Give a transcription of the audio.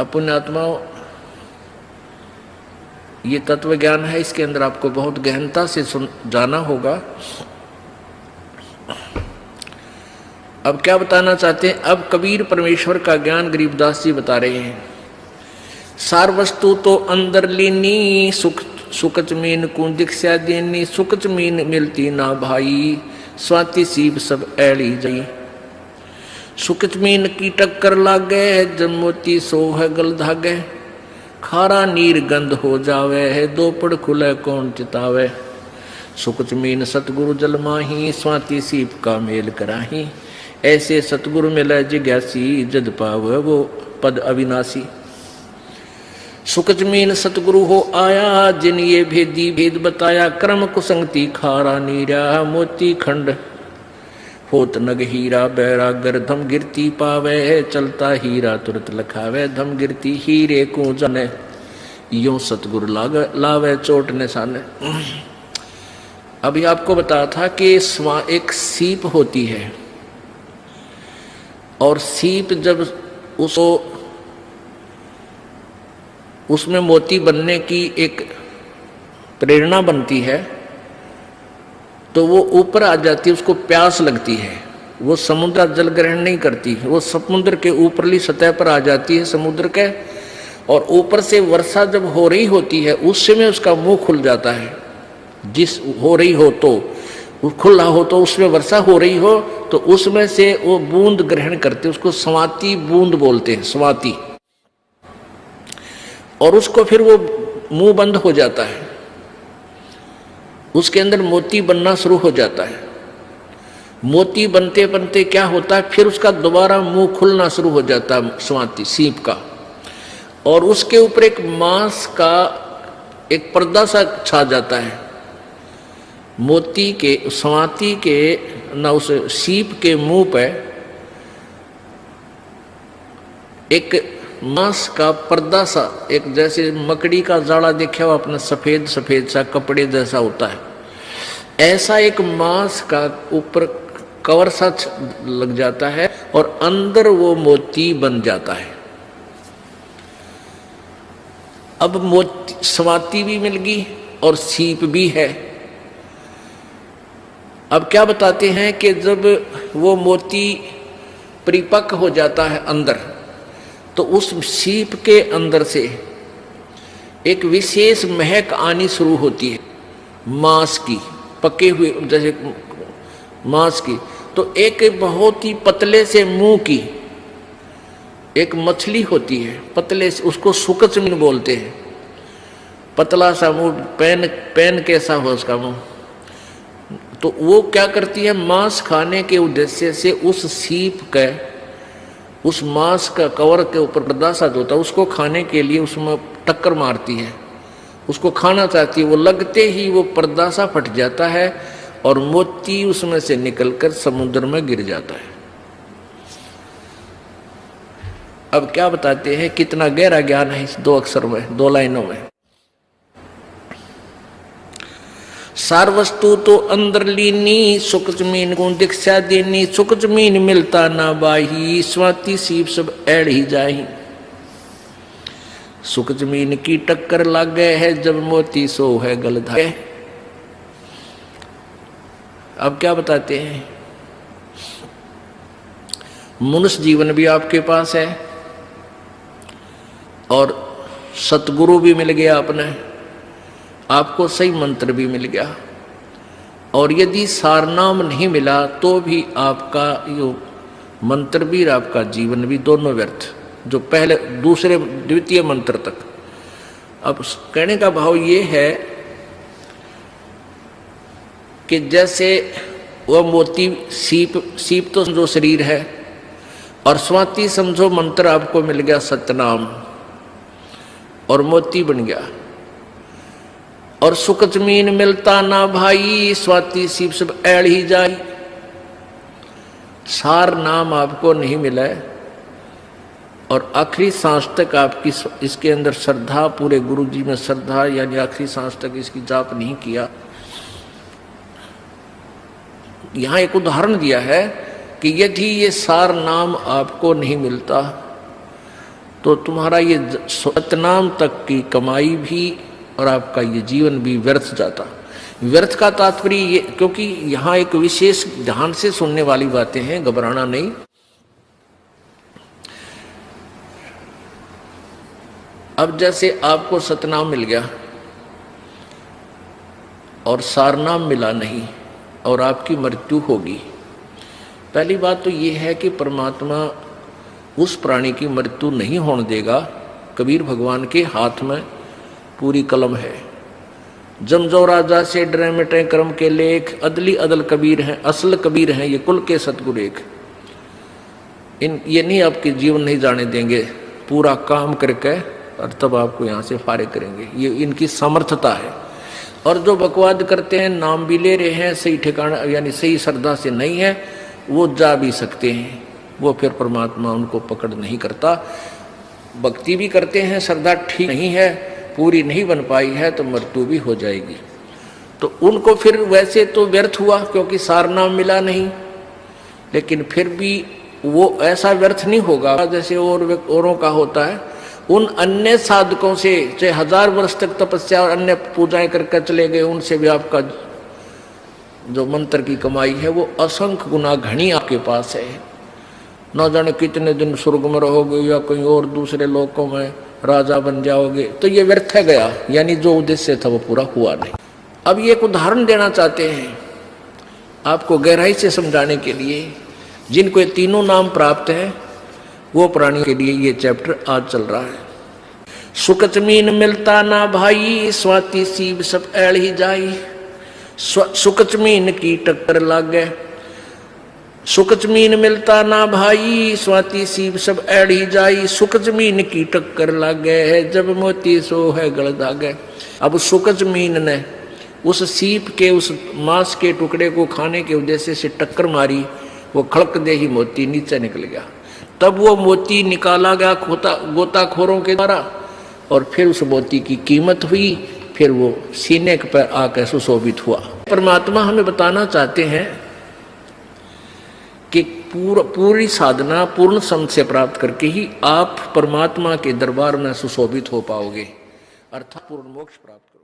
पुण्यात्माओं, ये तत्व ज्ञान है, इसके अंदर आपको बहुत गहनता से जाना होगा। अब क्या बताना चाहते हैं? अब कबीर परमेश्वर का ज्ञान गरीबदास जी बता रहे हैं। सार वस्तु तो अंदर लीनी, सुख जमीन को दीक्षा देनी, सुख जमीन मिलती ना भाई, स्वाति सीप सब ऐली जाई। सुख जमीन की टक्कर लागे, जब मोती सो है गल धागे, खारा नीर गंध हो जावे है, दो पड़ खुले कौन चितावे। सुख जमीन सतगुरु जल माही, स्वाति सीप का मेल कराही, ऐसे सतगुरु मिले जिज्ञासी, जद पावे वो पद अविनाशी। सुख जमीन सतगुरु हो आया, जिन ये भेदी भेद बताया, क्रम कुसंगति खारा नीरा, मोती खंड होत नग हीरा, बैरागर धम गिरती पावे, चलता हीरा तुरत लखावे, धम गिरती हीरे को जाने, यूं सतगुरु लावे चोट निशाने। अभी आपको बताया था कि एक सीप होती है, और सीप जब उसमें मोती बनने की एक प्रेरणा बनती है, तो वो ऊपर आ जाती है, उसको प्यास लगती है, वो समुद्र जल ग्रहण नहीं करती, वो समुद्र के ऊपरली सतह पर आ जाती है समुद्र के, और ऊपर से वर्षा जब हो रही होती है उस समय उसका मुंह खुल जाता है। जिस हो रही हो तो खुला हो, तो उसमें वर्षा हो रही हो तो उसमें से वो बूंद ग्रहण करते, उसको स्वाति बूंद बोलते हैं, स्वाति। और उसको फिर वो मुंह बंद हो जाता है, उसके अंदर मोती बनना शुरू हो जाता है। मोती बनते बनते क्या होता है, फिर उसका दोबारा मुंह खुलना शुरू हो जाता है स्वाति सीप का, और उसके ऊपर एक मांस का एक पर्दा सा छा जाता है। मोती के स्वाति के ना उस सीप के मुंह पे एक मांस का पर्दा सा, एक जैसे मकड़ी का जाड़ा देखा हो आपने, सफेद सफेद सा कपड़े जैसा होता है, ऐसा एक मांस का ऊपर कवर सा लग जाता है, और अंदर वो मोती बन जाता है। अब मोती स्वाति भी मिल गई और सीप भी है। अब क्या बताते हैं कि जब वो मोती परिपक्व हो जाता है अंदर, तो उस सीप के अंदर से एक विशेष महक आनी शुरू होती है मांस की, पके हुए जैसे मांस की। तो एक बहुत ही पतले से मुंह की एक मछली होती है, पतले से, उसको सुकचमीन बोलते हैं। पतला सा मुंह, पैन कैसा हो उसका मुंह, तो वो क्या करती है, मांस खाने के उद्देश्य से उस सीप का, उस मांस का कवर के ऊपर पर्दा सा होता है, उसको खाने के लिए उसमें टक्कर मारती है, उसको खाना चाहती है। वो लगते ही वो पर्दा सा फट जाता है और मोती उसमें से निकलकर समुद्र में गिर जाता है। अब क्या बताते हैं, कितना गहरा ज्ञान है इस दो अक्षर में, दो लाइनों में। सार वस्तु तो अंदर लीनी, सुख जमीन को दीक्षा देनी, सुख जमीन मिलता ना बाही, स्वाति सीप सब ऐड़ ही जाही। सुख जमीन की टक्कर लागे है, जब मोती सो है गल धागे। अब क्या बताते हैं, मनुष्य जीवन भी आपके पास है और सतगुरु भी मिल गया अपने आपको, सही मंत्र भी मिल गया, और यदि सारनाम नहीं मिला तो भी आपका यो मंत्र भी और आपका जीवन भी दोनों व्यर्थ, जो पहले दूसरे द्वितीय मंत्र तक। अब कहने का भाव ये है कि जैसे वह मोती सीप तो समझो शरीर है, और स्वाति समझो मंत्र आपको मिल गया सतनाम, और मोती बन गया। और सुख जमीन मिलता ना भाई, स्वाति सीप सब ऐड़ ही जाई। सार नाम आपको नहीं मिला है, और आखिरी सांस तक आपकी इसके अंदर श्रद्धा, पूरे गुरु जी में श्रद्धा, यानी आखिरी सांस तक इसकी जाप नहीं किया। यहां एक उदाहरण दिया है कि यदि ये सार नाम आपको नहीं मिलता तो तुम्हारा ये सतनाम तक की कमाई भी और आपका ये जीवन भी व्यर्थ जाता। व्यर्थ का तात्पर्य ये, क्योंकि यहाँ एक विशेष ध्यान से सुनने वाली बातें हैं, घबराना नहीं। अब जैसे आपको सतनाम मिल गया और सारनाम मिला नहीं और आपकी मृत्यु होगी, पहली बात तो ये है कि परमात्मा उस प्राणी की मृत्यु नहीं होने देगा। कबीर भगवान के हाथ में पूरी कलम है। जमजो राजा से डरे मिटे कर्म के लेख, अदली अदल कबीर हैं, असल कबीर हैं ये कुल के सतगुरु एक। ये नहीं आपके जीवन नहीं जाने देंगे, पूरा काम करके और तब आपको यहाँ से फारिग करेंगे। ये इनकी समर्थता है। और जो बकवाद करते हैं, नाम भी ले रहे हैं, सही ठिकाना यानी सही श्रद्धा से नहीं है, वो जा भी सकते हैं, वो फिर परमात्मा उनको पकड़ नहीं करता। भक्ति भी करते हैं, श्रद्धा ठीक नहीं है, पूरी नहीं बन पाई है, तो मृत्यु भी हो जाएगी। तो उनको फिर वैसे तो व्यर्थ हुआ क्योंकि सारनाम मिला नहीं, लेकिन फिर भी वो ऐसा व्यर्थ नहीं होगा जैसे औरों का होता है। उन अन्य साधकों से चाहे 1000 वर्ष तक तपस्या और अन्य पूजाएं करके चले गए, उनसे भी आपका जो मंत्र की कमाई है वो असंख्य गुना घनी आपके पास है। न जाने कितने दिन स्वर्ग में रहोगे या कहीं और दूसरे लोकों में राजा बन जाओगे, तो ये व्यर्थ है गया, यानी जो उद्देश्य था वो पूरा हुआ नहीं। अब ये एक उदाहरण देना चाहते हैं आपको गहराई से समझाने के लिए। जिनको ये तीनों नाम प्राप्त है वो प्राणी के लिए ये चैप्टर आज चल रहा है। सुकच मीन मिलता ना भाई, स्वाति सीब सब ऐड़ ही जाई। सुकच मीन की टक्कर लागे, सुकच मीन मिलता ना भाई, स्वाति सीब सब ऐड़ ही जाई। सुकच मीन की टक्कर लागे है, जब मोती सो है गल दागे। अब सुकच मीन ने उस सीप के उस मांस के टुकड़े को खाने के उद्देश्य से टक्कर मारी, वो खड़क दे ही मोती नीचे निकल गया। तब वो मोती निकाला गया गोताखोरों के द्वारा और फिर उस मोती की कीमत हुई, फिर वो सीने पर आकर सुशोभित हुआ। परमात्मा हमें बताना चाहते हैं कि पूरी साधना पूर्ण समझ से प्राप्त करके ही आप परमात्मा के दरबार में सुशोभित हो पाओगे, अर्थात पूर्ण मोक्ष प्राप्त करोगे।